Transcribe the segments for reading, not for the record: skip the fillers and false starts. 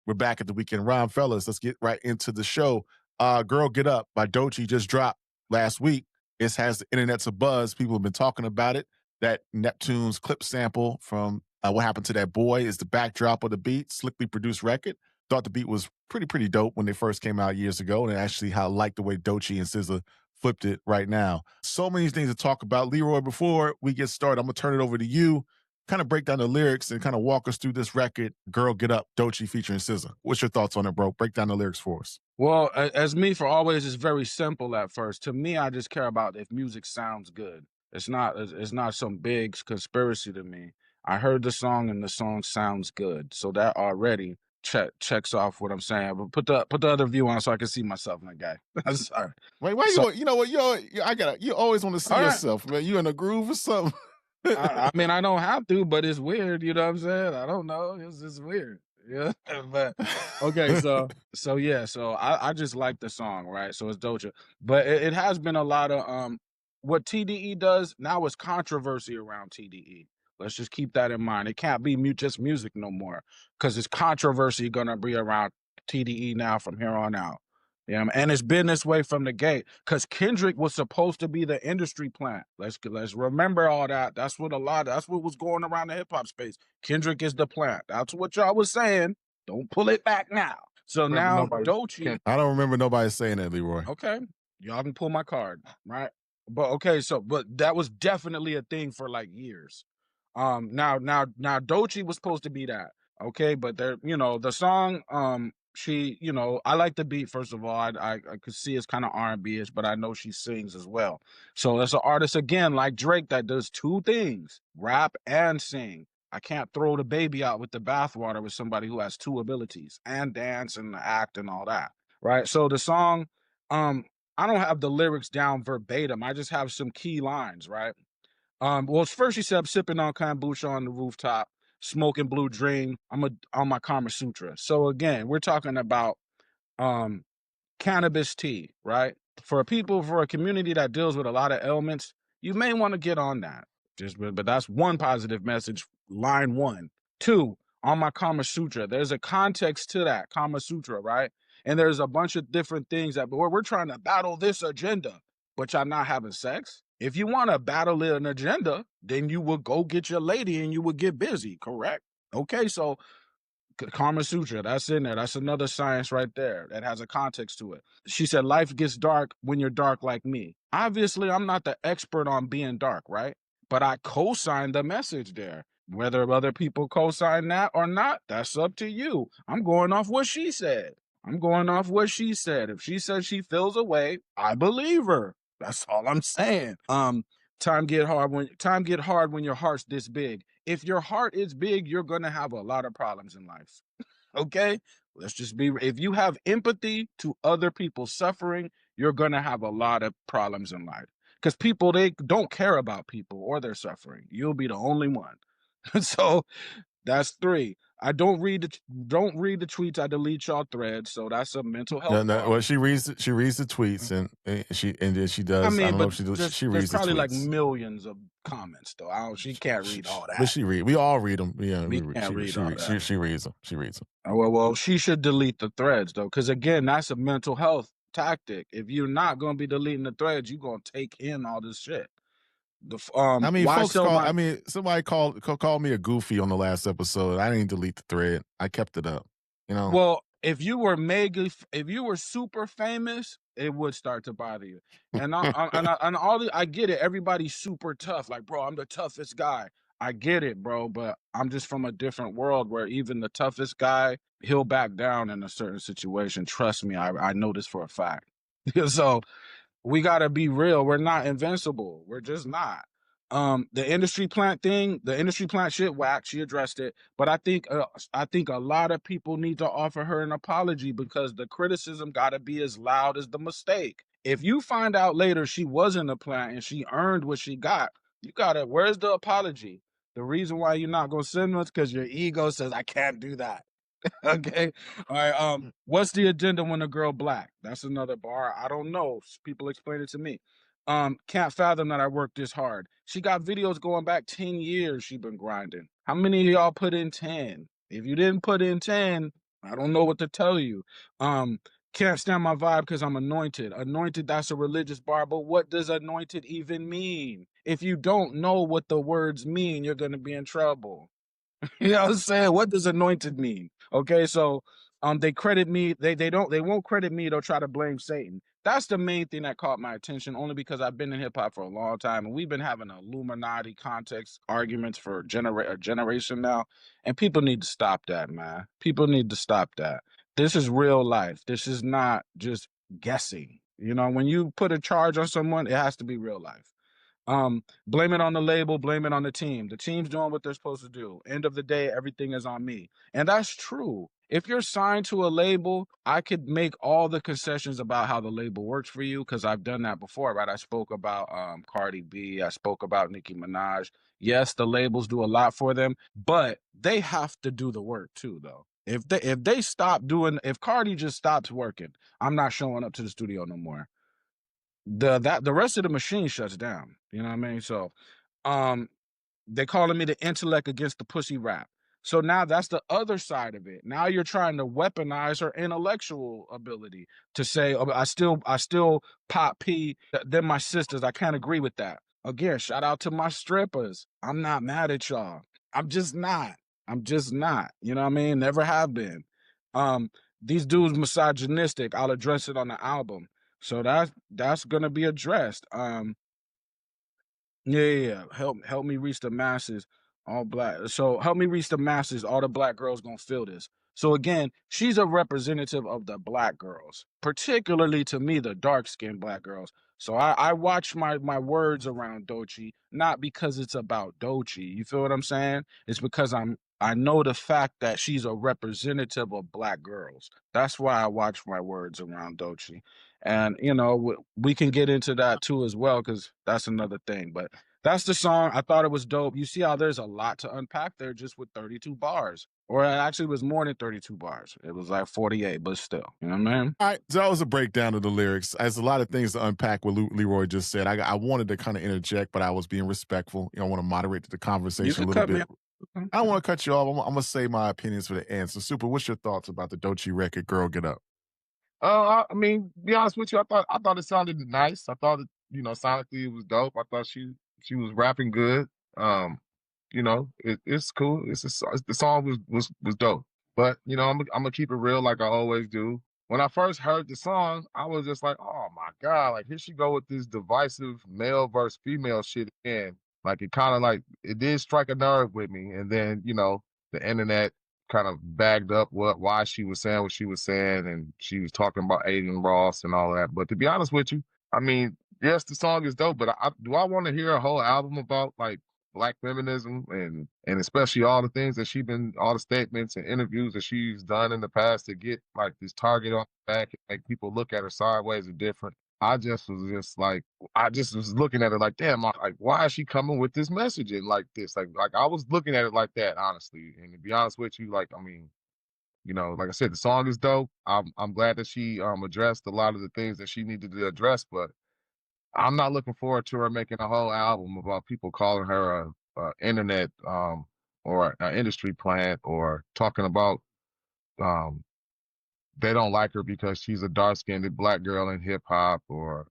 We're back at the weekend round, fellas. Let's get right into the show. Girl Get Up by Doechii just dropped last week. It has the internet's a buzz. People have been talking about it. That Neptune's clip sample from What Happened to That Boy is the backdrop of the beat. Slickly produced record. Thought the beat was pretty dope when they first came out years ago, and actually how I like the way Doechii and SZA flipped it right now. So many things to talk about. Leroy, before we get started, I'm going to turn it over to you. Kind of break down the lyrics and kind of walk us through this record, Girl Get Up, Doechii featuring SZA. What's your thoughts on it, bro? Break down the lyrics for us. Well, as me for always, it's very simple at first. To me, I just care about if music sounds good. It's not some big conspiracy to me. I heard the song and the song sounds good. So that already checks off what I'm saying. But put the other view on so I can see myself in that guy. I'm sorry. Wait, why you know what? You always want to see yourself, man. You in a groove or something? I mean, I don't have to, but it's weird. You know what I'm saying? I don't know. It's just weird. Yeah. But okay, so yeah, so I just like the song, right? So it's Doechii. But it has been a lot of what TDE does now is controversy around TDE. Let's just keep that in mind. It can't be just music no more because it's controversy gonna be around TDE now from here on out. Yeah, and it's been this way from the gate because Kendrick was supposed to be the industry plant. Let's remember all that. That's what was going around the hip hop space. Kendrick is the plant. That's what y'all was saying. Don't pull it back now. So now Doechii. I don't remember nobody saying that, Leroy. Okay, y'all can pull my card, right? But okay, but that was definitely a thing for like years. Now Doechii was supposed to be that. Okay, but there, the song, she, I like the beat. First of all, I could see it's kind of R&B-ish, but I know she sings as well. So it's an artist again like Drake that does two things: rap and sing. I can't throw the baby out with the bathwater with somebody who has two abilities and dance and act and all that, right? So the song, I don't have the lyrics down verbatim. I just have some key lines, right? Well, first she said, I'm sipping on kombucha on the rooftop, smoking blue dream. I'm on my Kama Sutra. So again, we're talking about cannabis tea, right? For a community that deals with a lot of ailments, you may want to get on that. But that's one positive message, line one. Two, on my Kama Sutra. There's a context to that Kama Sutra, right? And there's a bunch of different things that we're trying to battle this agenda, but y'all not having sex. If you want to battle an agenda, then you will go get your lady and you will get busy, correct? Okay, so Kama Sutra, that's in there. That's another science right there that has a context to it. She said, life gets dark when you're dark like me. Obviously, I'm not the expert on being dark, right? But I co-sign the message there. Whether other people co-sign that or not, that's up to you. I'm going off what she said. If she says she feels a way, I believe her. That's all I'm saying. Time get hard when your heart's this big. If your heart is big, you're gonna have a lot of problems in life. Okay? If you have empathy to other people's suffering, you're gonna have a lot of problems in life. Because people, they don't care about people or their suffering. You'll be the only one. So that's three. I don't read the tweets. I delete y'all threads. So that's a mental health. No. Well, she reads the tweets and then she does. I mean, I don't know but if she there's reads the probably tweets. like millions of comments though. She can't read all that. But she read. We all read them. Yeah, we can't read all that. She reads them. She reads them. Well, she should delete the threads though, because again, that's a mental health tactic. If you're not going to be deleting the threads, you're going to take in all this shit. I mean, somebody called me a goofy on the last episode. I didn't delete the thread. I kept it up. Well, if you were super famous, it would start to bother you. And I get it. Everybody's super tough. Like, bro, I'm the toughest guy. I get it, bro. But I'm just from a different world where even the toughest guy, he'll back down in a certain situation. Trust me, I know this for a fact. So we gotta be real. We're not invincible. We're just not. The industry plant shit, whack. She addressed it, but I think a lot of people need to offer her an apology because the criticism gotta be as loud as the mistake. If you find out later she wasn't a plant and she earned what she got, where's the apology? The reason why you're not gonna send us because your ego says I can't do that. Okay. All right. What's the agenda when a girl black? That's another bar. I don't know. People explain it to me. Can't fathom that I worked this hard. She got videos going back 10 years. She been grinding. How many of y'all put in 10? If you didn't put in 10, I don't know what to tell you. Um, can't stand my vibe because I'm anointed. Anointed, that's a religious bar, but what does anointed even mean? If you don't know what the words mean, you're gonna be in trouble. You know what I'm saying? What does anointed mean? Okay, so they credit me, they won't credit me, they'll try to blame Satan. That's the main thing that caught my attention, only because I've been in hip hop for a long time and we've been having Illuminati context arguments for a generation now. And people need to stop that, man. People need to stop that. This is real life. This is not just guessing. You know, when you put a charge on someone, it has to be real life. Blame it on the label, blame it on the team. The team's doing what they're supposed to do. End of the day, everything is on me. And that's true. If you're signed to a label, I could make all the concessions about how the label works for you because I've done that before, right? I spoke about Cardi B, I spoke about Nicki Minaj. Yes, the labels do a lot for them, but they have to do the work too, though. If they stop doing, if Cardi just stops working, I'm not showing up to the studio no more. The rest of the machine shuts down. You know what I mean? So um they calling me the intellect against the pussy rap. So now that's the other side of it. Now you're trying to weaponize her intellectual ability to say, "Oh, I still pop P than my sisters." I can't agree with that. Again, shout out to my strippers. I'm not mad at y'all. I'm just not. I'm just not. You know what I mean? Never have been. Um, these dudes misogynistic. I'll address it on the album. So that's gonna be addressed. Yeah. Help me reach the masses, all black. So help me reach the masses. All the black girls gonna feel this. So again, she's a representative of the black girls, particularly to me, the dark skinned black girls. So I watch my words around Doechii, not because it's about Doechii. You feel what I'm saying? It's because I know the fact that she's a representative of black girls. That's why I watch my words around Doechii. And you know, we can get into that too as well because that's another thing. But that's the song. I thought it was dope. You see how there's a lot to unpack there just with 32 bars. Or it actually was more than 32 bars. It was like 48, but still. You know what I mean? All right, so that was a breakdown of the lyrics. There's a lot of things to unpack what Leroy just said. I wanted to kind of interject, but I was being respectful. I want to moderate the You conversation a could little cut me bit. off. Okay. I don't want to cut you off. I'm going to say my opinions for the end. So, Super, what's your thoughts about the Doechii record, Girl Get Up? I mean, be honest with you, I thought it sounded nice. I thought it, sonically it was dope. I thought she was rapping good. Um, it's cool. The song was dope. But I'm gonna keep it real like I always do. When I first heard the song, I was just like, oh my God, like here she go with this divisive male versus female shit again. Like it kind of like it did strike a nerve with me. And then, the internet kind of bagged up why she was saying what she was saying, and she was talking about Aiden Ross and all that. But to be honest with you, I mean, yes, the song is dope, but do I want to hear a whole album about like black feminism and especially all the things that all the statements and interviews that she's done in the past to get like this target on the back, like people look at her sideways or different. I just was looking at it like, damn, like why is she coming with this messaging like this? Like I was looking at it like that, honestly. And to be honest with you, like I mean, like I said, the song is dope. I'm glad that she addressed a lot of the things that she needed to address, but I'm not looking forward to her making a whole album about people calling her a internet or an industry plant or talking about um they don't like her because she's a dark skinned black girl in hip hop or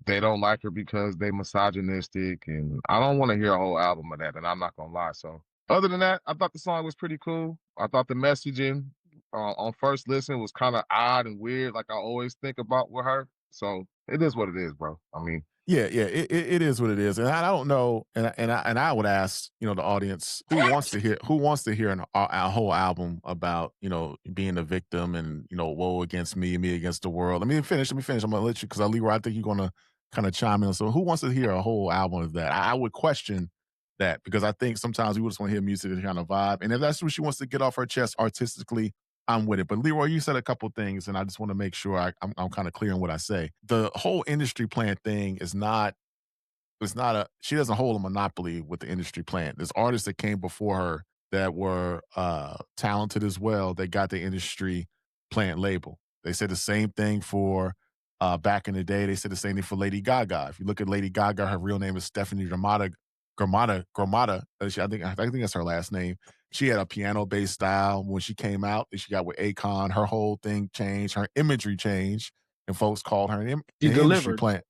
they don't like her because they misogynistic, and I don't want to hear a whole album of that, and I'm not gonna lie. So other than that, I thought the song was pretty cool. I thought the messaging on first listen was kind of odd and weird, like I always think about with her. So it is what it is, bro. I mean, Yeah, it is what it is, and I don't know, and I would ask, the audience who wants to hear a whole album about being a victim and woe against me against the world. Let me finish. I'm gonna let you because Leroy, I think you're gonna kind of chime in. So who wants to hear a whole album of that? I would question that because I think sometimes we just want to hear music to kind of vibe, and if that's what she wants to get off her chest artistically, I'm with it. But Leroy, you said a couple things, and I just want to make sure I'm kind of clear on what I say. The whole industry plan thing is not. It's not a. She doesn't hold a monopoly with the industry plan. There's artists that came before her that were talented as well. They got the industry plant label. They said the same thing for back in the day. They said the same thing for Lady Gaga. If you look at Lady Gaga, her real name is Stephanie Gramada. I think that's her last name. She had a piano-based style when she came out that she got with Akon. Her whole thing changed. Her imagery changed, and folks called her an She industry delivered. plant.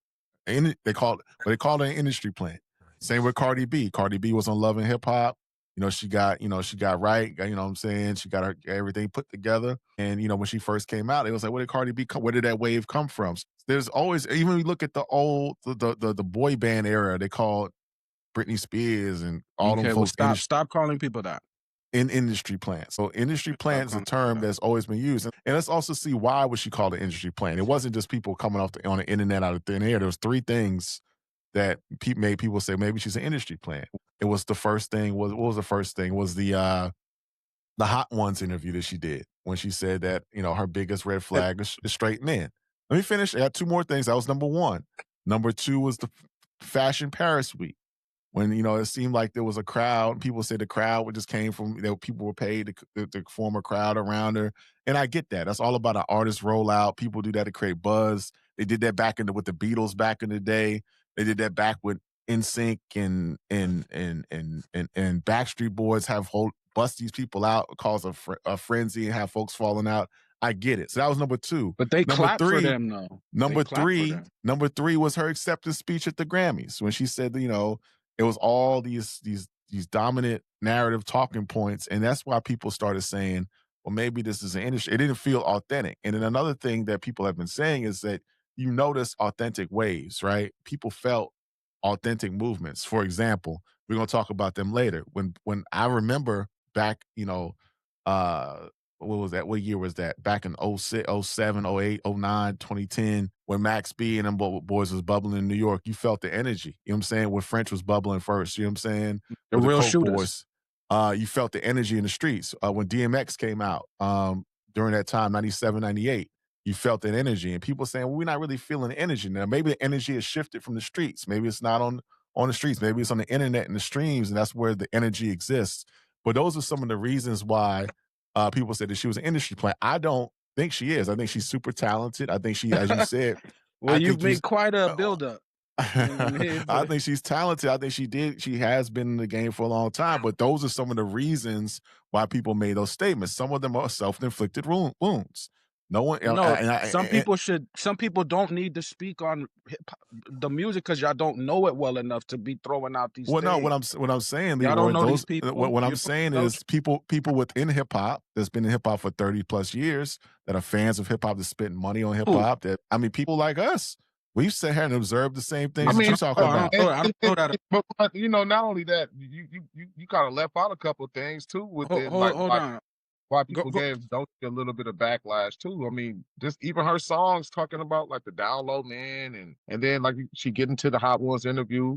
They called her an industry plant. Same with Cardi B. Cardi B was on Love and Hip Hop. She got right. You know what I'm saying? She got her everything put together. And when she first came out, it was like, where did Cardi B come? Where did that wave come from? There's always, even when you look at the old the boy band era, they called Britney Spears and all them Okay, well, folks stop calling people that. in industry plants. So industry plant is a term that's always been used. And let's also see why was she called an industry plant. It wasn't just people coming on the internet out of thin air. There was three things that made people say maybe she's an industry plant. It was the first thing. What was the first thing? Was the Hot Ones interview that she did when she said that her biggest red flag is straight men. Let me finish. I got two more things. That was number one. Number two was the Fashion Paris Week. When it seemed like there was a crowd, people say the crowd just came from people were paid to form a crowd around her, and I get that. That's all about an artist rollout. People do that to create buzz. They did that with the Beatles back in the day. They did that back with NSYNC and Backstreet Boys bust these people out, cause a frenzy, and have folks falling out. I get it. So that was number two. But they Number clapped for three, them, though. Number three was her acceptance speech at the Grammys when she said, it was all these dominant narrative talking points, and that's why people started saying, well, maybe this is an industry. It didn't feel authentic. And then another thing that people have been saying is that you notice authentic waves, right? People felt authentic movements. For example, we're going to talk about them later. When I remember back, what was that? What year was that? Back in 06, 07, 08, 09, 2010, when Max B and them boys was bubbling in New York, you felt the energy. You know what I'm saying? When French was bubbling first, you know what I'm saying? The With real Coke shooters. Boys, you felt the energy in the streets. When DMX came out during that time, 97, 98, you felt that energy. And people saying, well, we're not really feeling the energy now. Maybe the energy has shifted from the streets. Maybe it's not on the streets. Maybe it's on the internet and the streams, and that's where the energy exists. But those are some of the reasons why people said that she was an industry plant. I don't think she is. I think she's super talented. I think she, as you said, well, you've made quite a buildup. I think she's talented. I think she has been in the game for a long time. But those are some of the reasons why people made those statements. Some of them are self-inflicted wounds. No one. No, some people don't need to speak on the music because y'all don't know it well enough to be throwing out these. Well, things. No, what I'm saying, Leroy, don't know these people. What I'm saying is people within hip hop that's been in hip hop for 30 plus years that are fans of hip hop, that's spending money on hip hop. People like us, we've sat here and observed the same things that you're talking about. I don't know that. But not only that, you kind of left out a couple of things too with it. Hold on. Why people gave Doechii a little bit of backlash too. I mean, just even her songs talking about like the down low man and then like she get into the Hot Ones interview.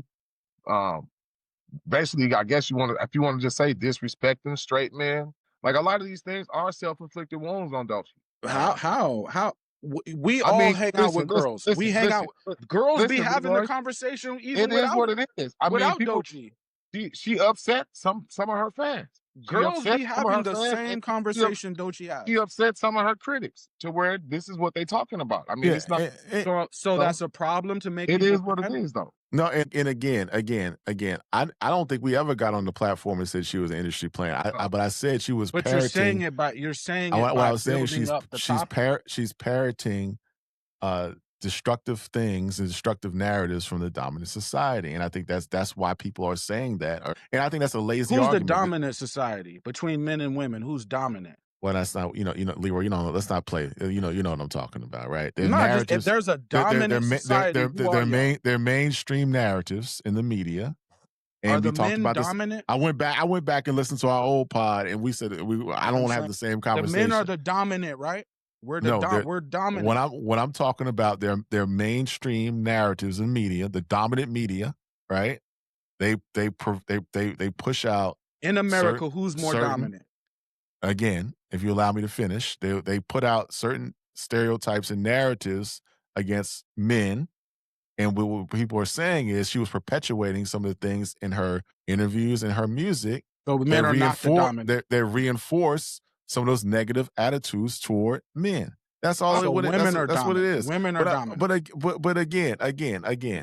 Basically, I guess if you want to just say disrespecting straight men, like a lot of these things are self-inflicted wounds on Doechii. How? We hang out with girls. We hang out. Girls be having the conversation even without. It is what it is. Without Doechii. She upset some of her fans. Girls be having the same conversation Doechii has. She upset some of her critics to where this is what they're talking about. I mean, it's not. So that's a problem to make. It is what it is, though. No, and again, I don't think we ever got on the platform and said she was an industry plant. But I said she was. But parroting, you're saying what I was saying, she's parroting destructive things and destructive narratives from the dominant society, and I think that's why people are saying that. And I think that's a lazy argument. Who's the dominant society between men and women? Who's dominant? Well, that's not Leroy. Let's not play. You know what I'm talking about, right? If there's a dominant society, they're mainstream narratives in the media. And are the we talked men about dominant? This. I went back and listened to our old pod, and we said I don't want to have the same conversation. The men are the dominant, right? We're dominant. What I'm talking about, they're mainstream narratives in media, the dominant media, right? They push out in America. Who's more dominant? Again, if you allow me to finish, they put out certain stereotypes and narratives against men, and what people are saying is she was perpetuating some of the things in her interviews and her music. So men are not the dominant. They reinforce some of those negative attitudes toward men. That's all. So that's what it is. Women are dominant. But again,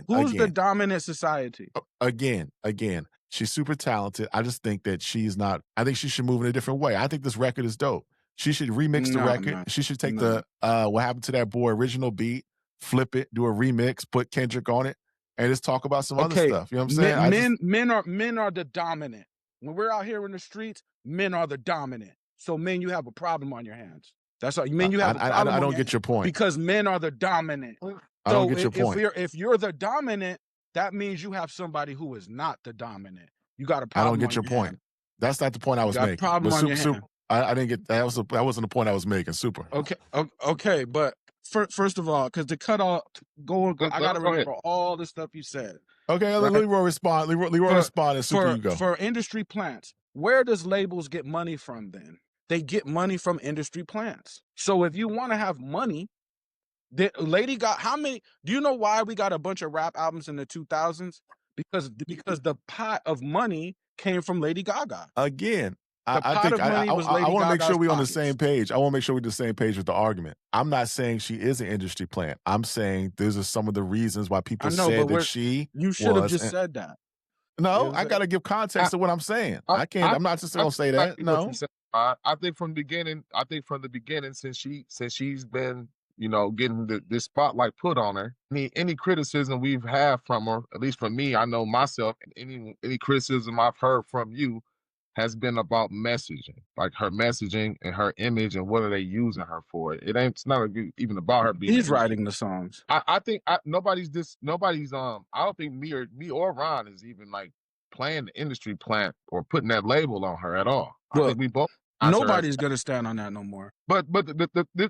who's the dominant society? Again, She's super talented. I just think that she's not. I think she should move in a different way. I think this record is dope. She should remix the No, record. no, She should take no. the what happened to that boy original beat, flip it, do a remix, put Kendrick on it, and just talk about some other Okay, stuff. You know what I'm saying? I just men are the dominant. When we're out here in the streets, men are the dominant. So men, you have a problem on your hands. That's all. Men, you have a problem I on don't your get your point. because men are the dominant. I don't So get your point. if you're the dominant, that means you have somebody who is not the dominant. You got a I don't problem get on your your point. hand. That's not the point I You was got a making. problem But on your super, hand. I didn't get that. That wasn't the point I was making. Super. Okay, but first of all, because to cut off, I got to remember all the stuff you said. Okay, right? Leroy respond. Leroy respond, and super, you go. For industry plants, where does labels get money from then? They get money from industry plants. So if you want to have money, Lady got how many? Do you know why we got a bunch of rap albums in the 2000s? Because the pot of money came from Lady Gaga. Again, The I pot think of money was I Lady want to make sure Gaga's we're on the pockets. same page. I want to make sure we're on the same page with the argument. I'm not saying she is an industry plant. I'm saying these are some of the reasons why people said that she You should have was. just said that. No, I got to give context to what I'm saying. I can't. I'm not just going to say that. No. I think from the beginning, since she's been, getting this spotlight put on her, any criticism we've had from her, at least from me, I know myself, and any criticism I've heard from you has been about messaging, like her messaging and her image and what are they using her for. It's not even about her being. He's writing the songs. I think nobody's. I don't think me or Ron is even like playing the industry plant or putting that label on her at all. Look, I think we both. Nobody's gonna stand on that no more. But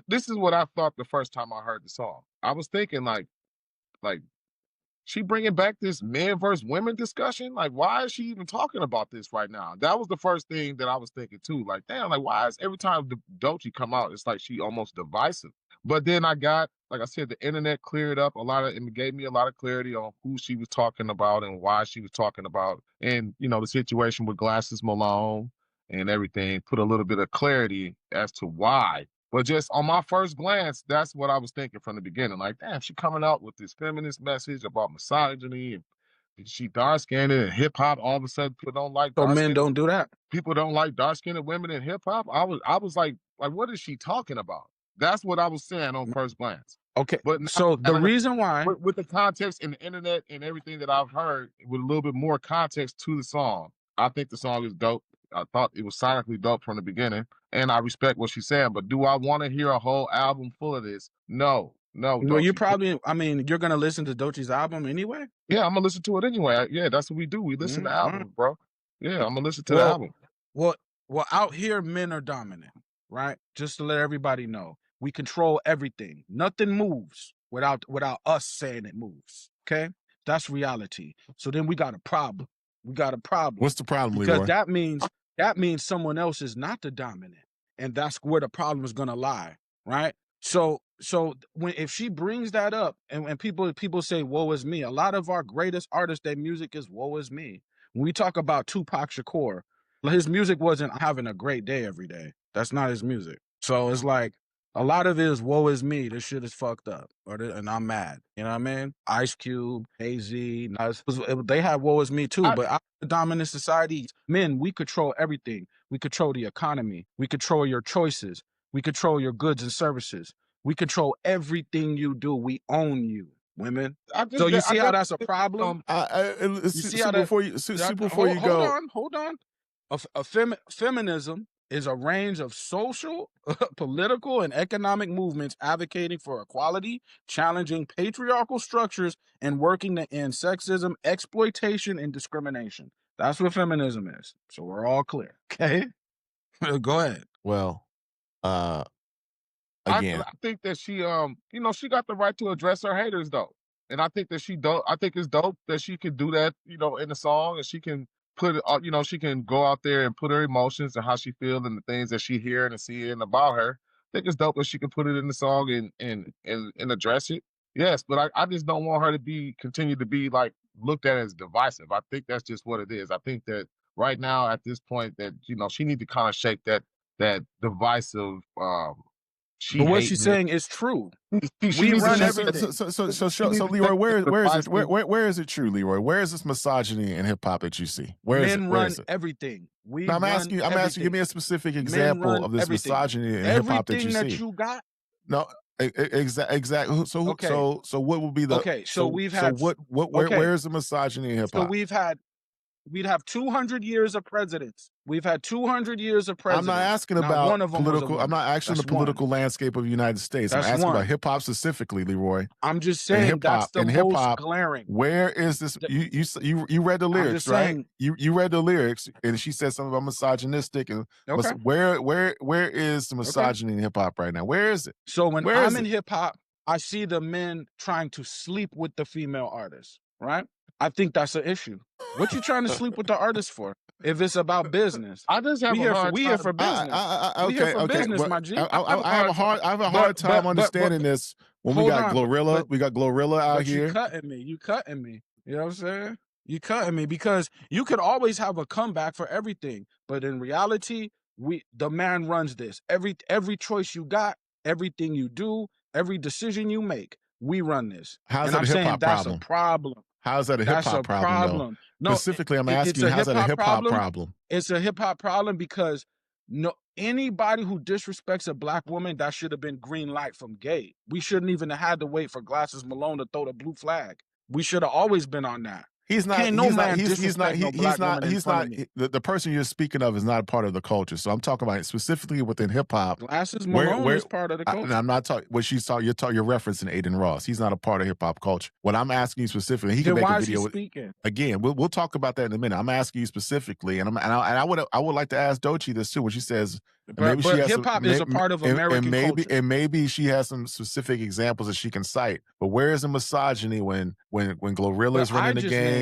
this is what I thought the first time I heard the song. I was thinking like she bringing back this men versus women discussion. Like, why is she even talking about this right now? That was the first thing that I was thinking too. Like, damn, like why is every time the Doechii come out, it's like she almost divisive. But then I got, like I said, the internet cleared up it gave me a lot of clarity on who she was talking about and why she was talking about, and the situation with Glasses Malone and everything put a little bit of clarity as to why. But just on my first glance, that's what I was thinking from the beginning. Like, damn, she coming out with this feminist message about misogyny and she dark-skinned and hip hop. All of a sudden, people don't like. So men don't do that. People don't like dark-skinned women in hip hop. I was like, what is she talking about? That's what I was saying on first glance. Okay, but now, so the reason why, with the context and the internet and everything that I've heard, with a little bit more context to the song, I think the song is dope. I thought it was sonically dope from the beginning, and I respect what she's saying. But do I want to hear a whole album full of this? No. Well, you probably, you're gonna listen to Doechii's album anyway. Yeah, I'm gonna listen to it anyway. Yeah, that's what we do. We listen to albums, bro. Yeah, I'm gonna listen to the album. Well, out here, men are dominant, right? Just to let everybody know, we control everything. Nothing moves without us saying it moves. Okay, that's reality. So then we got a problem. What's the problem, because Leroy? that means someone else is not the dominant, and that's where the problem is gonna lie, right? So if she brings that up, and people say woe is me, a lot of our greatest artists, their music is woe is me. When we talk about Tupac Shakur, his music wasn't having a great day every day. That's not his music. So it's like a lot of it is woe is me. This shit is fucked up, and I'm mad. You know what I mean? Ice Cube, AZ, Nas, they have woe is me too. But our dominant society, men, we control everything. We control the economy. We control your choices. We control your goods and services. We control everything you do. We own you, women. So you see how that's a problem? Before you go, hold on. Feminism is a range of social, political, and economic movements advocating for equality, challenging patriarchal structures, and working to end sexism, exploitation, and discrimination. That's what feminism is. So we're all clear. Okay? Go ahead. Well, again, I think that she she got the right to address her haters though. And I think that I think it's dope that she can do that, in the song, and she can put it, she can go out there and put her emotions and how she feels and the things that she hearing and seeing about her. I think it's dope that she can put it in the song and address it. Yes, but I just don't want her to continue to be like looked at as divisive. I think that's just what it is. I think that right now at this point that she need to kind of shake that divisive she But what hating she's it. saying is true. She We needs to run take everything. So Leroy, where is it true, Leroy? Where is this misogyny in hip hop that you see? Where is it? Men Where run is it? everything. We No, run I'm asking you, give me everything. a specific Men example run of this everything. misogyny in hip hop that you Everything that see. you got. No, exactly. Okay. So what would be the Okay. So we've so had. what Okay. where is the misogyny in hip So hop? we'd have 200 years of presidents. We've had 200 years of I'm not presidents. asking Not about one of them was a political. I'm woman. not asking That's the political one. landscape of the United States. I'm That's asking about one. hip hop specifically, Leroy. I'm just In saying hip that's hop, the most glaring. where is this? The- You read the I'm lyrics, just right? saying. You read the lyrics, and she said something about misogynistic. And Okay. where is the misogyny in hip hop right now? Where is it? So when Where I'm is in it? hip hop, I see the men trying to sleep with the female artists, right? I think that's an issue. What you trying to sleep with the artist for? If it's about business, I just have we a here for hard we here time. for business. We here Okay, for business, but my G. I have a hard time understanding this when we hold got on, Glorilla. We got Glorilla out but you here. cutting me. You cutting me. You know what I'm saying? You cutting me because you could always have a comeback for everything, but in reality, the man runs this. Every choice you got, everything you do, every decision you make, we run this. How's And that I'm a hip saying hop that's a problem? problem. How's that a hip That's hop a problem though? problem. No, Specifically, I'm it's asking you, a how's hip that a hop hip hop problem. problem? It's a hip hop problem because no anybody who disrespects a black woman, that should have been green light from gate. We shouldn't even have had to wait for Glasses Malone to throw the blue flag. We should have always been on that. Can't no man disrespect no black woman in front of me. The person you're speaking of is not a part of the culture. So I'm talking about specifically within hip hop. Glasses Malone is part of the culture. And I'm not talking what she's talking. You're referencing Aiden Ross. He's not a part of hip hop culture. What I'm asking you specifically, he can Then make why a is he video. speaking? Again, we'll talk about that in a minute. I'm asking you specifically, and I would like to ask Doechii this too. When she says But hip hop is a part of American culture. And maybe she has some specific examples that she can cite. But where is the misogyny when Glorilla is running the game?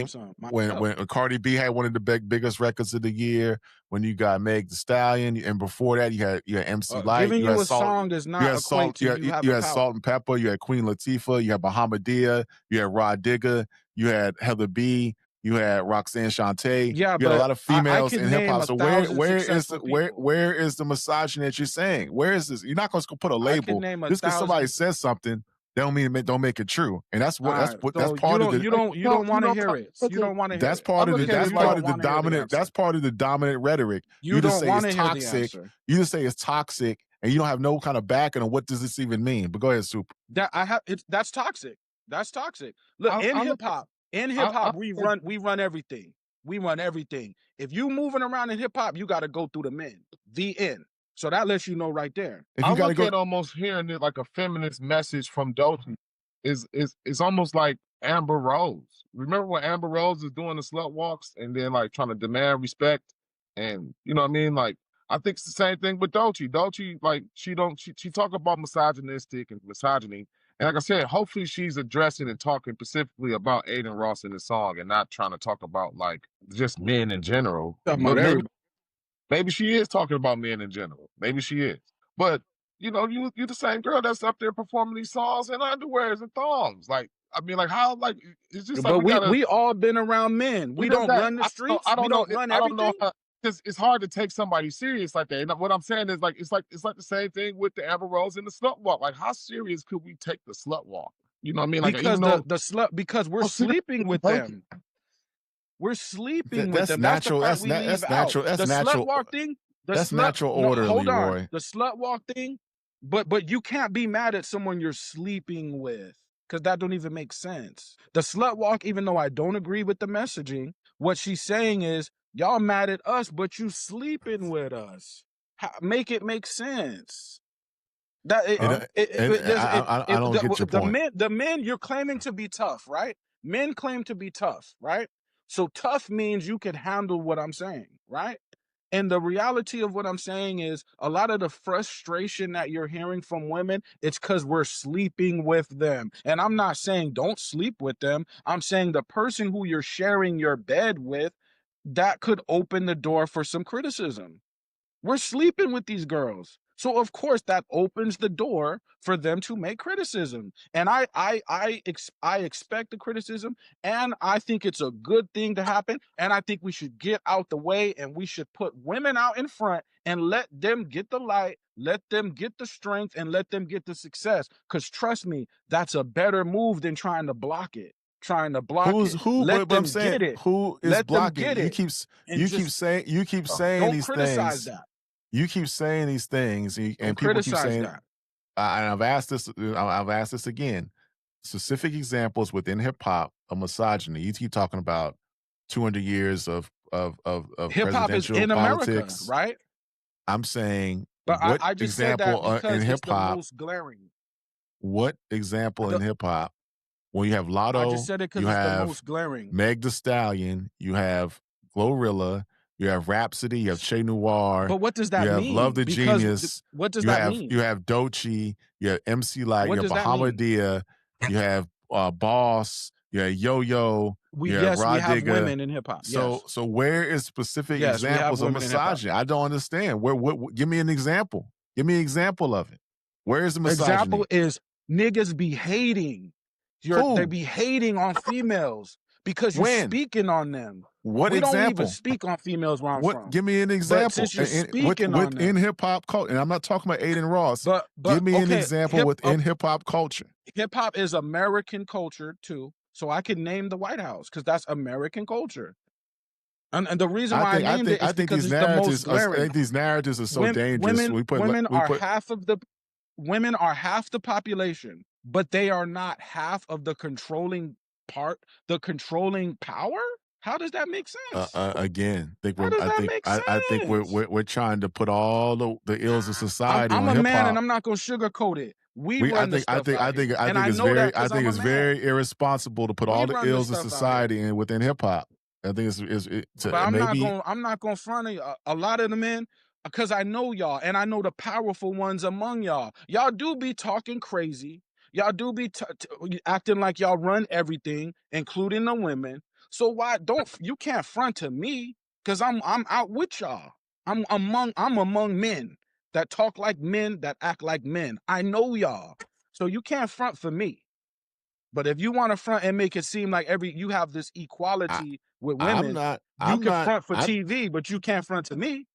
When Cardi B had one of the biggest records of the year, when you got Meg Thee Stallion, and before that you had MC Lyte, giving you had a song does not equate to you had Salt and Pepper, you had Queen Latifah, you had Bahamadia, you had Rod Digger, you had Heather B, you had Roxanne Shante. Yeah, you had a lot of females in hip hop. So where is the misogyny that you're saying? Where is this? You're not going to put a label just because somebody says something. Don't make it true, and that's part of the. You don't want to hear it. You don't want to hear it. That's part of the dominant. That's part of the dominant rhetoric. You just say it's toxic. You just say it's toxic, and you don't have no kind of backing on what does this even mean. But go ahead, Super. That's toxic. That's toxic. Look, in hip hop, we run everything. We run everything. If you moving around in hip hop, you got to go through the men. The end. So that lets you know right there. I look at almost hearing it like a feminist message from Doechii. Is almost like Amber Rose. Remember when Amber Rose is doing the slut walks and then like trying to demand respect, and you know what I mean? Like I think it's the same thing with Doechii. Doechii, like she talk about misogynistic and misogyny. And like I said, hopefully she's addressing and talking specifically about Aiden Ross in the song and not trying to talk about like just men in general. Maybe she is talking about men in general. Maybe she is. But, you know, you the same girl that's up there performing these songs in underwears and thongs. Like, I mean, like how, like, it's just like but we all been around men. We don't run the streets. I don't know. Run everything. I don't know because it's hard to take somebody serious like that. And what I'm saying is like it's like the same thing with the Amber Rose and the slut walk. Like, how serious could we take the slut walk? You know what I mean? Like, because we're sleeping with them. We're sleeping with them. Natural. That's natural. That's natural. Slut walk thing. That's natural order, Leroy. The slut walk thing. But you can't be mad at someone you're sleeping with because that don't even make sense. The slut walk, even though I don't agree with the messaging, what she's saying is y'all mad at us, but you sleeping with us. Make it make sense. I don't get your point. The men you're claiming to be tough, right? Men claim to be tough, right? So tough means you can handle what I'm saying, right? And the reality of what I'm saying is a lot of the frustration that you're hearing from women, it's because we're sleeping with them. And I'm not saying don't sleep with them. I'm saying the person who you're sharing your bed with, that could open the door for some criticism. We're sleeping with these girls. So of course that opens the door for them to make criticism. And I expect the criticism, and I think it's a good thing to happen. And I think we should get out the way, and we should put women out in front and let them get the light, let them get the strength, and let them get the success. Because trust me, that's a better move than trying to block it. Trying to block it. Let But I'm them saying, get it. who is Let them blocking? get it. And just You keep saying don't these criticize things. that. You keep saying these things, Don't and people keep criticize saying. that. And I've asked this. I've asked this again. Specific examples within hip hop of misogyny. You keep talking about 200 years of Hip hop is presidential in America, politics. right? I'm saying, But what I just said that example in because it's hip the hop? most glaring. What example in The, hip hop? When you have I just Lotto, said it because you it's the have most glaring. Meg Thee Stallion, you have Glorilla, you have Rhapsody, you have Che Noir, But what does you that have Love mean? the Because Genius, what does that mean? you have Doechii, you have MC Light, What you have does that mean? Bahamadia, you have Boss, you have Yo Yo, you have Yes, we Rod have Digger. women in hip hop. Yes. So where is specific Yes, we have examples of women in hip hop. misogyny? I don't understand. What give me an example. Give me an example of it. Where is the misogyny? Example is niggas be hating. They be hating on females because you're speaking on them. What we example? don't even speak on females where I'm from. Give me an example. But since you're speaking on them, in hip hop culture, and I'm not talking about Aiden Ross. but give me an okay, example within hip hop culture. Hip hop is American culture too, so I can name the White House because that's American culture. And the reason why I named it is because it's the most glaring. I think these narratives are so dangerous. Women are half the population, but they are not half of the controlling part, the controlling power. How does that make sense? Again, I think we're trying to put all the ills of society I'm on a hip man, hop. and I'm not gonna sugarcoat it. I think it's very irresponsible to put all the ills of society within hip hop. I think but I'm not gonna front a lot of the men, because I know y'all, and I know the powerful ones among y'all. Y'all do be talking crazy. Y'all do be acting like y'all run everything, including the women. So you can't front to me, because I'm out with y'all. I'm among men that talk like men, that act like men. I know y'all. So you can't front for me. But if you want to front and make it seem like you have this equality with women, you can front for TV, but you can't front to me.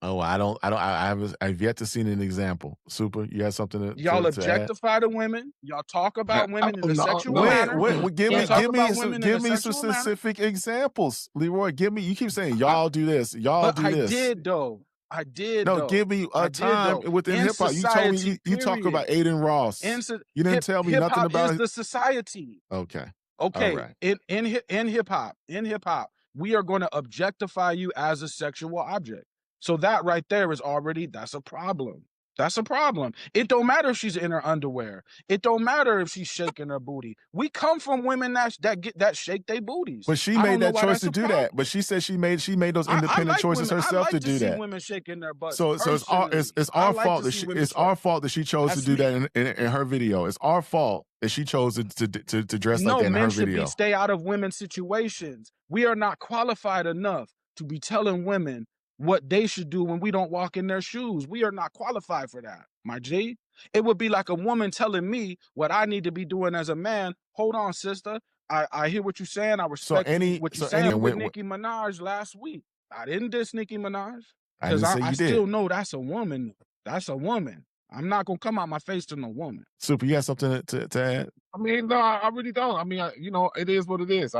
Oh, I've yet to see an example. Super, you have something to y'all to objectify add? the women. Y'all talk about women in a sexual manner. Give me some specific examples, Leroy. You keep saying y'all do this, y'all do this. I did. No, give me a time within hip hop. You told me you talk about Aiden Ross. You didn't tell me nothing about it. The society. Okay. Okay. Right. In hip hop, we are going to objectify you as a sexual object. So that right there that's a problem. That's a problem. It don't matter if she's in her underwear. It don't matter if she's shaking her booty. We come from women that shake their booties. But she made that choice to do that. But she said she made those independent choices herself to do that. I see women shaking their butts. So it's our fault that she chose to do that in her video. It's our fault that she chose to dress like that in her video. Men should stay out of women's situations. We are not qualified enough to be telling women what they should do when we don't walk in their shoes. We are not qualified for that, my G. It would be like a woman telling me what I need to be doing as a man. Hold on, sister. I hear what you're saying. I respect what you're saying with Nicki Minaj last week. I didn't diss Nicki Minaj because I still know that's a woman. That's a woman. I'm not gonna come out my face to no woman. Super, you have something to add? I mean, no, I really don't. I mean, it is what it is.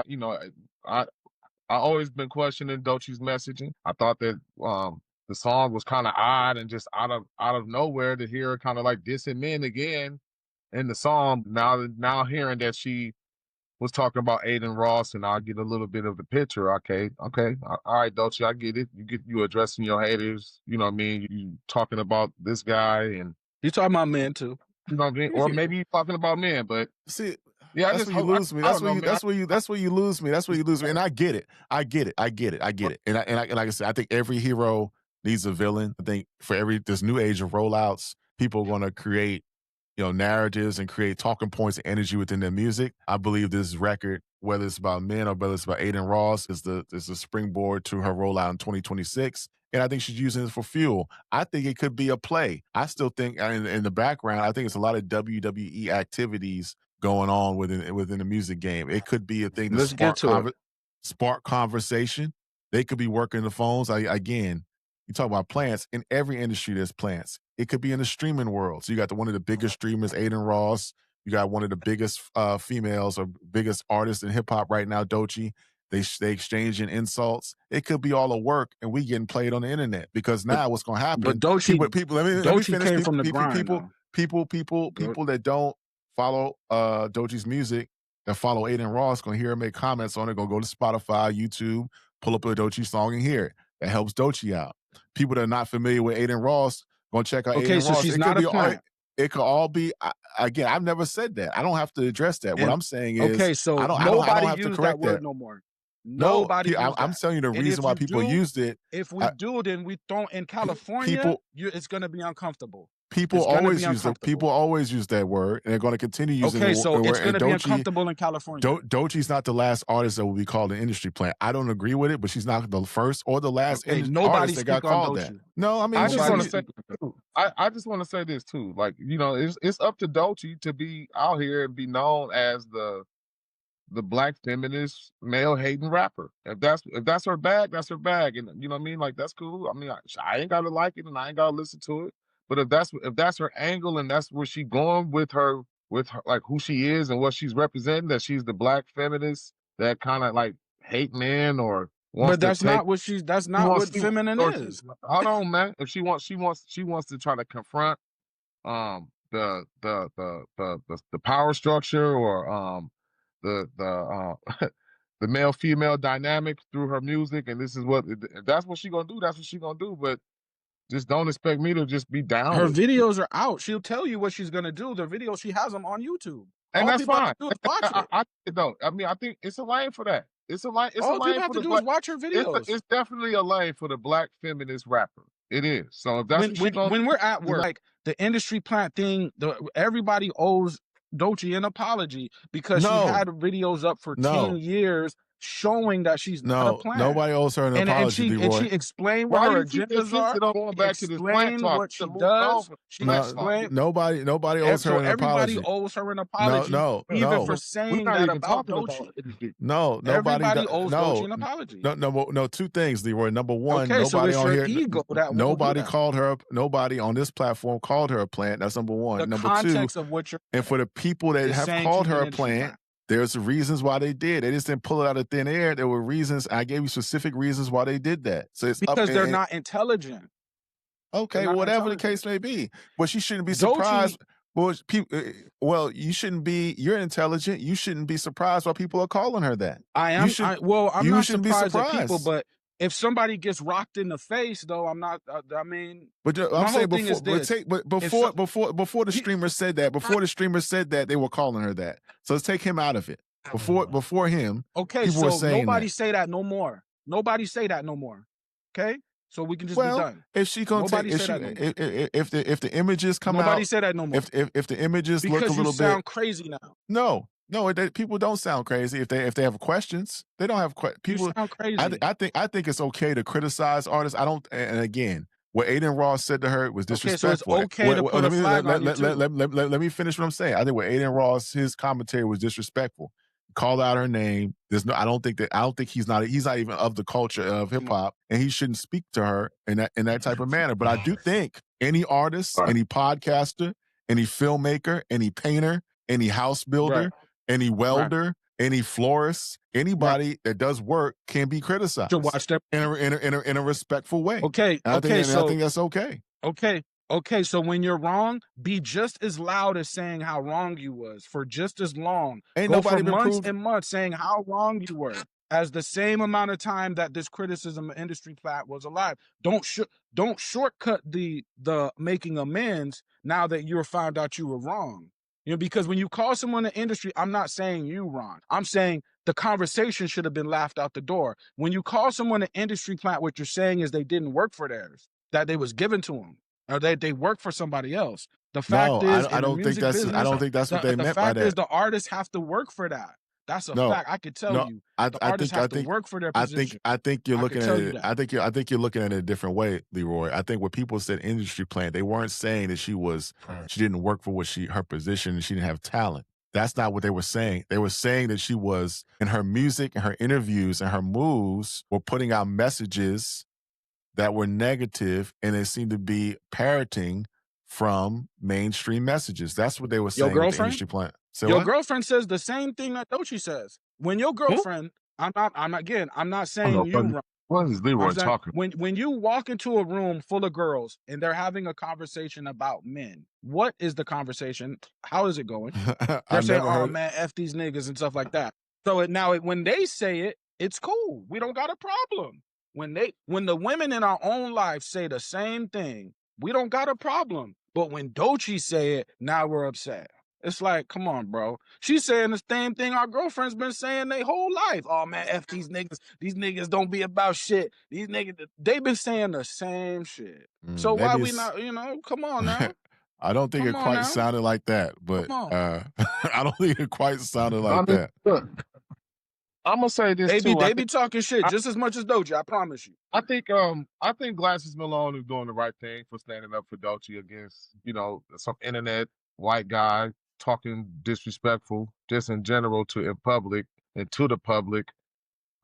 I always been questioning Doechii's messaging. I thought that the song was kind of odd and just out of nowhere to hear her kind of like dissing men again in the song. Now hearing that she was talking about Aiden Ross, and I get a little bit of the picture. Okay, all right, Doechii, I get it. You addressing your haters. You know what I mean? You talking about this guy, and you talking about men too. You know what I mean? Or maybe you talking about men, but see. Yeah, that's where you lose me. That's where you lose me. And I get it. And like I said, I think every hero needs a villain. I think for this new age of rollouts, people are going to create, narratives and create talking points and energy within their music. I believe this record, whether it's about men or whether it's about Aiden Ross, is the springboard to her rollout in 2026. and I think she's using it for fuel. I think it could be a play. I still think in the background, I think it's a lot of WWE activities going on within the music game. It could be a thing to Let's get to it. spark conversation. They could be working the phones. Again, you talk about plants. In every industry, there's plants. It could be in the streaming world. So you got one of the biggest streamers, Aiden Ross. You got one of the biggest females or biggest artists in hip hop right now, Doechii. They exchanging insults. It could be all a work, and we getting played on the internet because now what's going to happen? But Doechii, Let me finish. came from the grind. People that don't follow Doechii's music, that follow Aiden Ross, going to hear him make comments on it. Going to go to Spotify, YouTube, pull up a Doechii song and hear it. That helps Doechii out. People that are not familiar with Aiden Ross going to check out Aiden so Ross. she's not a plant. It could all be. Again, I've never said that. I don't have to address that. What I'm saying is, so I don't have to correct that no more. Nobody. I'm telling you the reason why people used it. If we do, then we don't in California. It's going to be uncomfortable. People always use that word, and they're going to continue using it. So it's going to be uncomfortable in California. Doechii's not the last artist that will be called an industry plant. I don't agree with it, but she's not the first or the last artist that got called that. No, I mean, I just want to say, I just want to say this too. Like, you know, it's up to Doechii to be out here and be known as the black feminist male hating rapper. If that's her bag, that's her bag, and you know what I mean. Like, that's cool. I mean, I ain't gotta like it, and I ain't gotta listen to it. But if that's her angle, and that's where she going with her like who she is and what she's representing, that she's the black feminist that kind of like hate men or wants. But that's not what feminine is. Hold on, man. If she wants to try to confront the power structure or the the male female dynamic through her music, and this is if that's what she gonna do. That's what she gonna do. But just don't expect me to just be down. Her videos are out. She'll tell you what she's gonna do. The videos, she has them on YouTube, and that's fine. I mean, I think it's a lane for that. It's a lane. All people have to do is watch her videos. It's definitely a lane for the black feminist rapper. It is. So if that's when we're at work, like the industry plant thing, everybody owes Doechii an apology because she had videos up for 10 years showing that she's not a plant. Nobody owes her an apology, and she explained what her agendas are. Going back to this plant talk, what she does. Nobody owes her an apology. Everybody owes her an apology. Even for saying that about Doechii. No, everybody owes Doechii an apology. No. Two things, Leroy. Number one, nobody on here. Nobody on this platform called her a plant. That's number one. Number two, and for the people that have called her a plant, there's reasons why they did. They just didn't pull it out of thin air. There were reasons. I gave you specific reasons why they did that. So it's because they're not intelligent. Okay, whatever the case may be. Well, she shouldn't be surprised. You shouldn't be. You're intelligent. You shouldn't be surprised why people are calling her that. I am. I'm not surprised at people, but if somebody gets rocked in the face, though, I'm not. I mean, but I'm saying before the streamer said that, they were calling her that. So let's take him out of it. Before him, people were saying nobody say that no more. Nobody say that no more. Okay, so we can just be done. If she gonna if the images come out, nobody say that no more. If the images look a little bit, because you sound crazy now. No, people don't sound crazy if they have questions. They don't have questions. People sound crazy. I think it's okay to criticize artists. I don't. And again, what Aiden Ross said to her was disrespectful. So it's okay to put a flag on YouTube. Let me finish what I'm saying. I think what Aiden Ross, his commentary was disrespectful. Called out her name. I don't think he's not even of the culture of hip hop, and he shouldn't speak to her in that type of manner. But I do think any artist, any podcaster, any filmmaker, any painter, any house builder, any welder, any florist, anybody that does work can be criticized. To watch that in a respectful way. I think that's okay. Okay, so when you're wrong, be just as loud as saying how wrong you was for just as long. Ain't Go nobody for been months and months saying how wrong you were as the same amount of time that this criticism of industry plat was alive. Don't shortcut the making amends now that you found out you were wrong. You know, because when you call someone an industry, I'm not saying you, Ron. I'm saying the conversation should have been laughed out the door. When you call someone an industry plant, what you're saying is they didn't work for theirs, that they was given to them. Or they work for somebody else. The fact is, I don't think that's what they meant by that. The fact is, the artists have to work for that. That's a No, fact. I could tell no, you. I The I artists think have I to think work for their I think position. I think you're I could looking at tell you it. that. I think you're looking at it a different way, Leroy. I think when people said industry plant, they weren't saying that she didn't work for her position and she didn't have talent. That's not what they were saying. They were saying that she was in her music and her interviews and her moves were putting out messages that were negative and they seemed to be parroting from mainstream messages. That's what they were Your saying with the girlfriend? industry plant. Say Your what? girlfriend says the same thing that Doechii says. When your Hmm? girlfriend, I'm not I don't saying know you wrong. what is I'm Leroy saying talking. when you walk into a room full of girls and they're having a conversation about men, what is the conversation? How is it going? I They're saying, never "Oh heard. man, f these niggas" and stuff like that. So when they say it, it's cool. We don't got a problem. When the women in our own life say the same thing, we don't got a problem. But when Doechii say it, now we're upset. It's like, come on, bro. She's saying the same thing our girlfriend's been saying their whole life. Oh man, f these niggas. These niggas don't be about shit. These niggas, they've been saying the same shit. So why Maybe we it's. not? Come on now. I don't think Come it on quite now. sounded like that, Come but on. I don't think it quite sounded I like mean, that. look, I'm gonna say this They be too. they be talking shit I, just as much as Doechii. I promise you. I think Glasses Malone is doing the right thing for standing up for Doechii against, some internet white guy talking disrespectful just in general to in public and to the public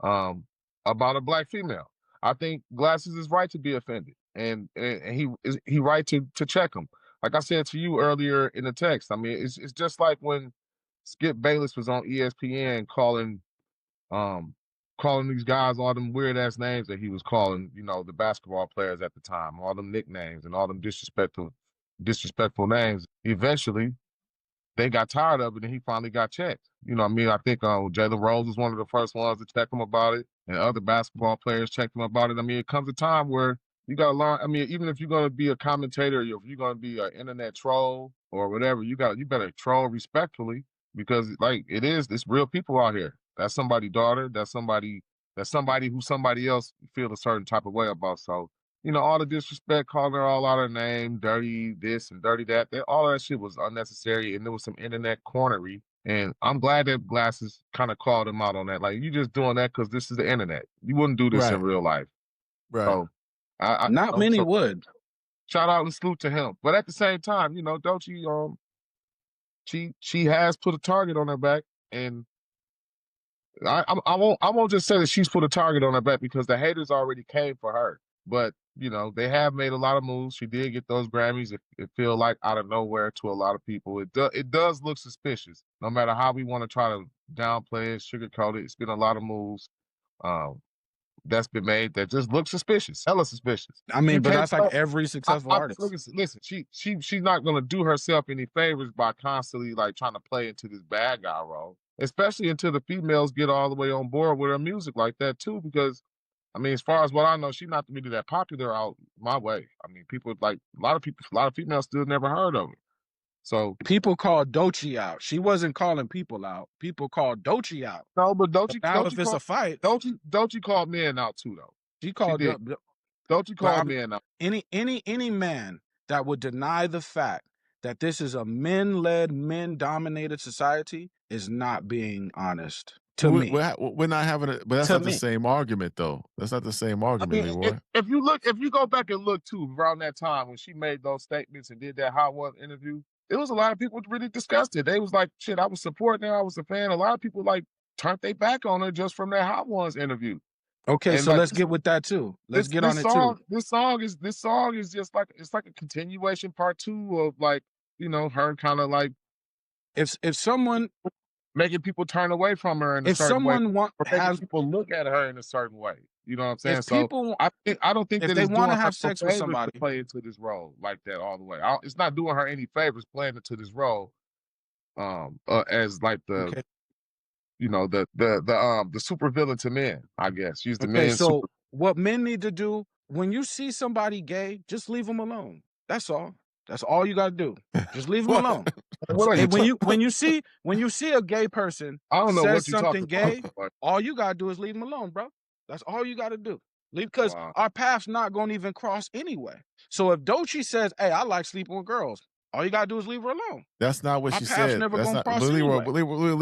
um about a black female. I think Glasses is right to be offended and he right to check him. Like I said to you earlier in the text, I mean it's just like when Skip Bayless was on ESPN um, calling these guys all them weird ass names that he was calling, the basketball players at the time, all them nicknames and all them disrespectful names. Eventually, they got tired of it and he finally got checked. You know what I mean? I think Jalen Rose was one of the first ones to check him about it, and other basketball players checked him about it. I mean, it comes a time where you got to learn. I mean, even if you're going to be a commentator, if you're going to be an internet troll or whatever, you better troll respectfully because, like, it's real people out here. That's somebody's daughter. That's somebody who somebody else feel a certain type of way about. So all the disrespect, calling her all out her name, dirty this and dirty that, all of that shit was unnecessary, and there was some internet cornery. And I'm glad that Glasses kind of called him out on that. Like, you just doing that because this is the internet. You wouldn't do this in Right, real life. right. So, I Not many so would. shout out and salute to him. But at the same time, Doechii, she has put a target on her back, and I won't just say that she's put a target on her back because the haters already came for her. But they have made a lot of moves. She did get those Grammys. It feel like out of nowhere to a lot of people. It does look suspicious. No matter how we want to try to downplay it, sugarcoat it, it's been a lot of moves that's been made that just look suspicious, hella suspicious. I You mean, but can't that's like every successful artist. listen. She's not gonna do herself any favors by constantly like trying to play into this bad guy role, especially until the females get all the way on board with her music like that too. Because I mean, as far as what I know, she's not really that popular out my way. I mean, people like a lot of females still never heard of her. So People called Doechii out. She wasn't calling people out. People called Doechii out. no, but So now if it's a fight, Doechii called men out too though. she She called did. Doechii but called men out. any man that would deny the fact that this is a men-led, men-dominated society is not being honest to me. We're not having it, but that's To not the me. same argument, though. That's not the same I argument, mean, Leroy. if you go back and look too around that time when she made those statements and did that Hot Ones interview, there was a lot of people really disgusted. They was like, "Shit, I was supporting her. I was a fan." A lot of people like turned their back on her just from that Hot Ones interview. Okay, And so like let's get with that too. Let's get on this it too. this song is just like it's like a continuation part two of like her kind of like If someone making people turn away from her in a if certain way someone or making people look at her in a certain way. You know what I'm saying? if So people I don't think if that they it's want to doing her have no sex with favors to somebody, play into this role like that all the way. It's not doing her any favors playing into this role as like the okay. the super villain to men, I guess. She's the Okay, men so super. what men need to do when you see somebody gay, just leave them alone. That's all. That's all you got to do. Just leave them What? alone. What are you And talking? when you see a gay person I don't know says what you're something talking gay, about. all you got to do is leave them alone, bro. That's all you got to do. Leave because Wow. our paths not going to even cross anyway. So if Doechii says, "Hey, I like sleeping with girls," All you gotta do is leave her alone. That's not what My she path's said. never That's gonna not cross Leroy. anyway.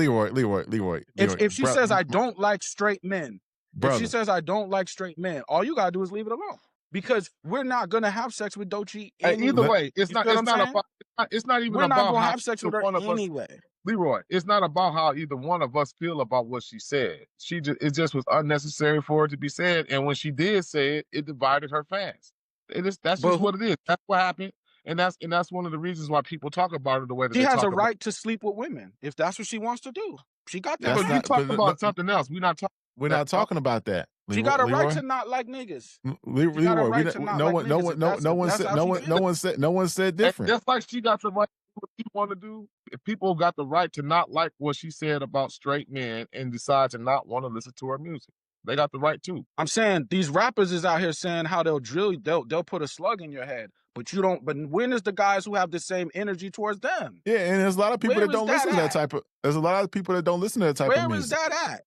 Leroy. If she Bro, says I don't like straight men, if she brother. says I don't like straight men, all you gotta do is leave it alone. Because we're not gonna have sex with Doechii Either anyway. way, You feel what I'm saying? it's not even We're not about gonna how have sex with either her one of us, anyway. Leroy. It's not about how either one of us feel about what she said. It just was unnecessary for it to be said, and when she did say it, it divided her fans. That's But just what it is. That's what happened, and that's one of the reasons why people talk about it the way that she they has talk a about. right to sleep with women if that's what she wants to do. She got that. Yeah, but we right. talking about something else. We're not talking. We're not talking about that. She got a right Leroy. to not like niggas. Leroy, She got a right to not like niggas. no one said different. Just like she got the right to do what she want to do, if people got the right to not like what she said about straight men and decide to not want to listen to her music, they got the right to. I'm saying these rappers is out here saying how they'll drill you, they'll put a slug in your head, but you don't. But when is the guys who have the same energy towards them? Yeah, and there's a lot of people Where that don't is listen to that at? type of. There's a lot of people that don't listen to that type of Where is music. that at?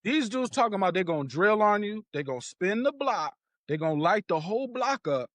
These dudes talking about they're gonna drill on you, they're gonna spin the block, they're gonna light the whole block up.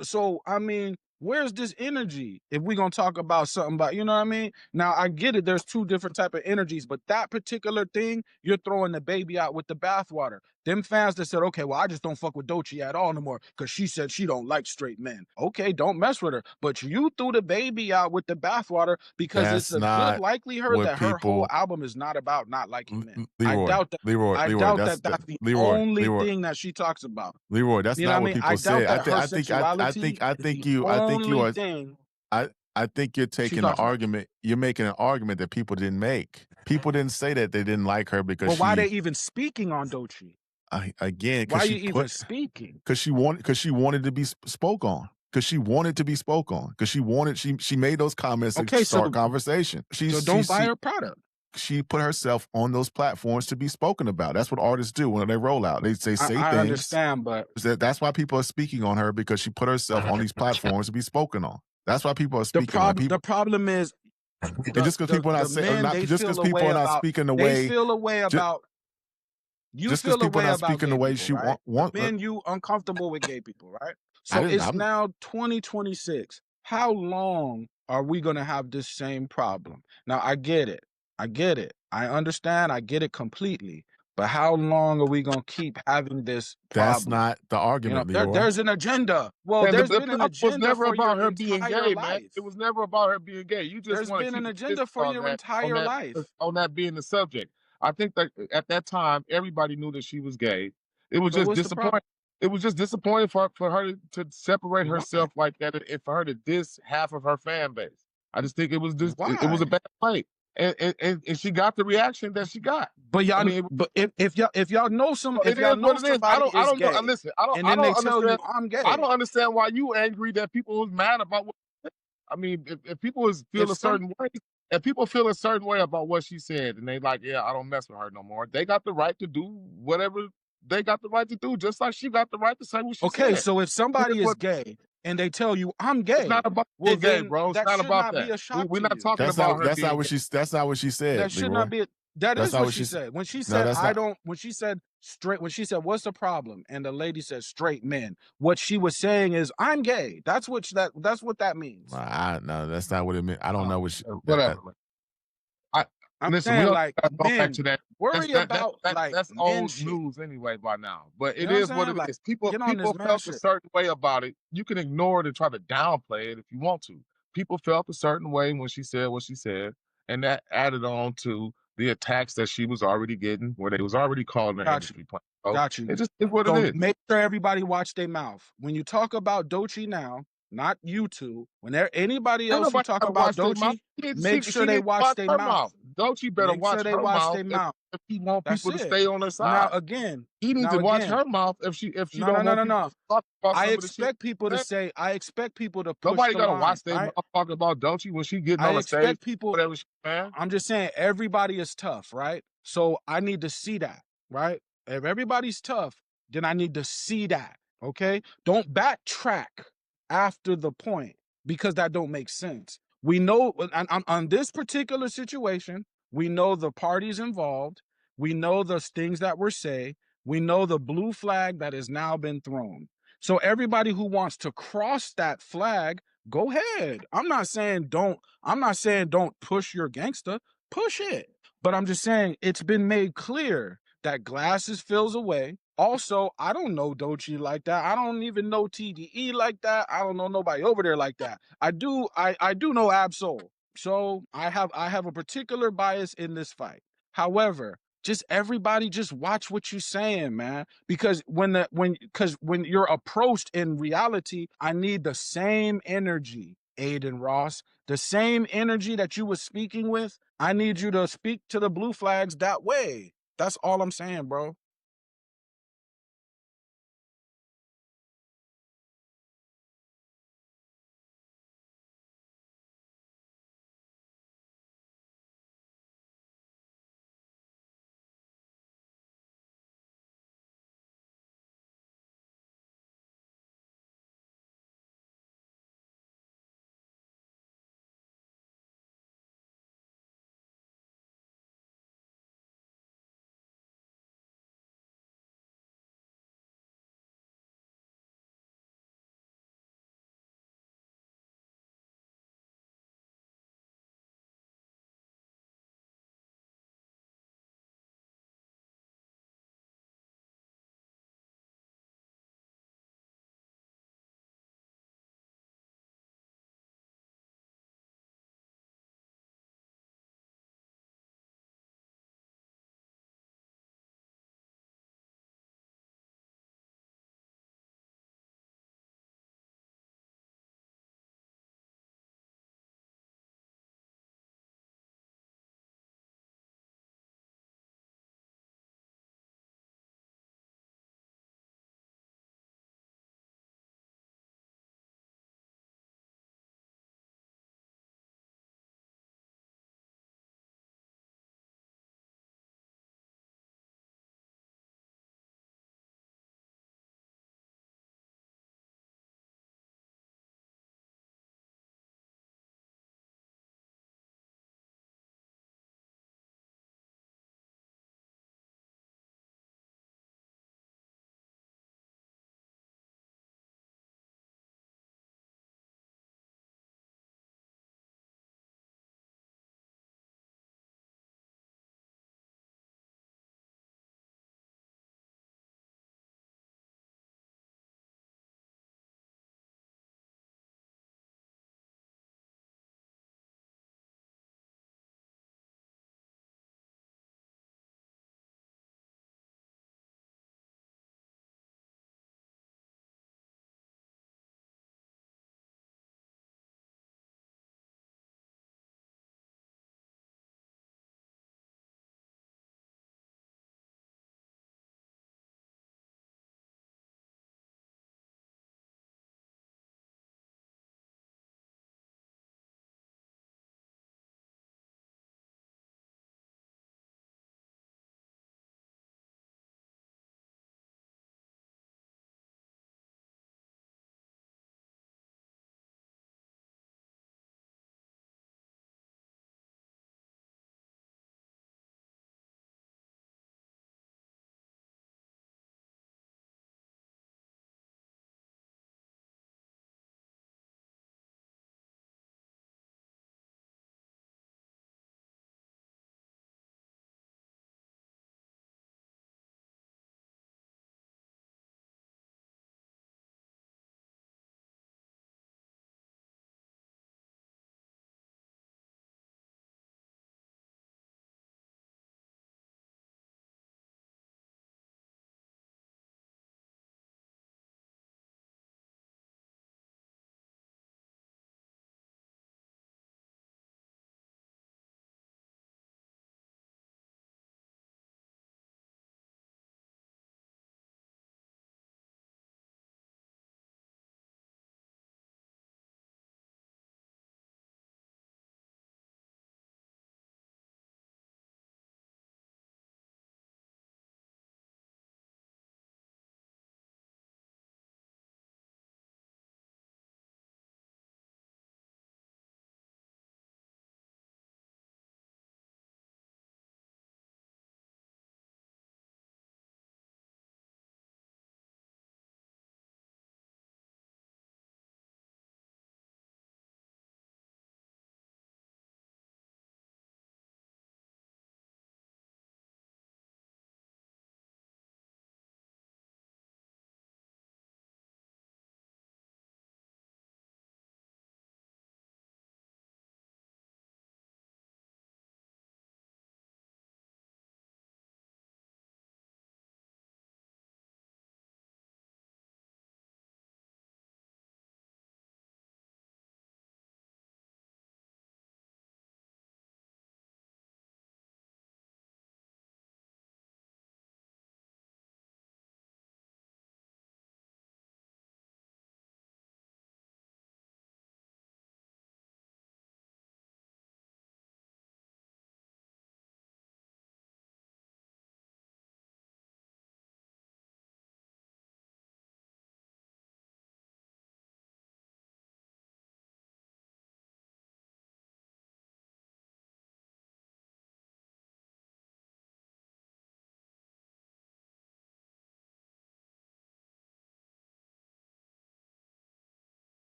So I mean, where's this energy? If we're gonna talk about something about, you know what I mean? Now I get it, there's two different type of energies, but that particular thing, you're throwing the baby out with the bathwater. Them fans that said, okay, well, I just don't fuck with Doechii at all no more because she said she don't like straight men. Okay, don't mess with her. But you threw the baby out with the bathwater because it's a good likelihood that her whole album is not about not liking men. Leroy, I doubt that. Leroy, I Leroy, doubt that that's the only thing that she talks about. Leroy, that's not what people say. I think you're taking an argument. You're making an argument that people didn't make. People didn't say that they didn't like her because. Well, why are they even speaking on Doechii? Again, why are you even speaking? Because she wanted to be spoke on. Because she wanted to be spoke on. Because she made those comments to start conversation. So don't buy her product. She put herself on those platforms to be spoken about. That's what artists do when they roll out. They say things. I understand, but that's why people are speaking on her, because she put herself on these platforms to be spoken on. That's why people are speaking. The problem is, just because people are not saying, just because people are not speaking the way they feel a way about. You just feel because people are not speaking the way she want. Men, you uncomfortable with gay people, right? So it's now 2026. How long are we gonna have this same problem? Now I get it. I understand. I get it completely. But how long are we gonna keep having this problem? That's not the argument, Leroy. There's an agenda. Well, there's been an agenda was never for about your her being gay, life. man. It was never about her being gay. You just there's been an agenda for your entire life on that being the subject. I think that at that time everybody knew that she was gay. It was just disappointing. It was just disappointing for her to separate herself like that, and for her to diss half of her fan base. I just think it was it was a bad play. And she got the reaction that she got. But y'all, but if y'all know somebody is gay, and they tell you I'm gay, I don't understand why you angry that people was mad about what. I mean, if people feel a certain way, if people feel a certain way about what she said, and they like, yeah, I don't mess with her no more. They got the right to do whatever they got the right to do, just like she got the right to say what she said. Okay, so if somebody is gay and they tell you I'm gay, it's not about being gay, bro. It's not about that. We're not talking about her. That's not what she said. That should not be. That is what she said. When she said when she said straight, when she said what's the problem, and the lady said straight men, what she was saying is I'm gay. That's what that means. No, that's not what it meant. I don't know what she. Whatever. I'm listen, saying, we like, men, back to that. Worry about like that's old news anyway by now. But it is what it is. People felt a certain way about it. You can ignore it and try to downplay it if you want to. People felt a certain way when she said what she said, and that added on to the attacks that she was already getting, where they was already calling her industry plant. So got you. It just is what it is. Make sure everybody watch their mouth when you talk about Doechii now. Not you two. When anybody else who talk about Doechii, make sure they watch their mouth. Doechii better watch her mouth if he want people to stay on her side. Now again, he needs to watch her mouth if she don't want to. I expect people to say. I expect people to push. Nobody gotta watch their mouth talk about Doechii when she getting on the stage. I expect people. Whatever she, man. I'm just saying everybody is tough, right? So I need to see that, right? If everybody's tough, then I need to see that. Okay, don't backtrack after the point, because that don't make sense. We know on this particular situation, we know the parties involved, we know the things that were said, we know the blue flag that has now been thrown. So everybody who wants to cross that flag, go ahead. I'm not saying don't push your gangster. Push it. But I'm just saying it's been made clear that glasses fills away. Also, I don't know Doechii like that. I don't even know TDE like that. I don't know nobody over there like that. I do know Absol. So I have a particular bias in this fight. However, just everybody just watch what you're saying, man. Because when you're approached in reality, I need the same energy, Aiden Ross, the same energy that you was speaking with. I need you to speak to the blue flags that way. That's all I'm saying, bro.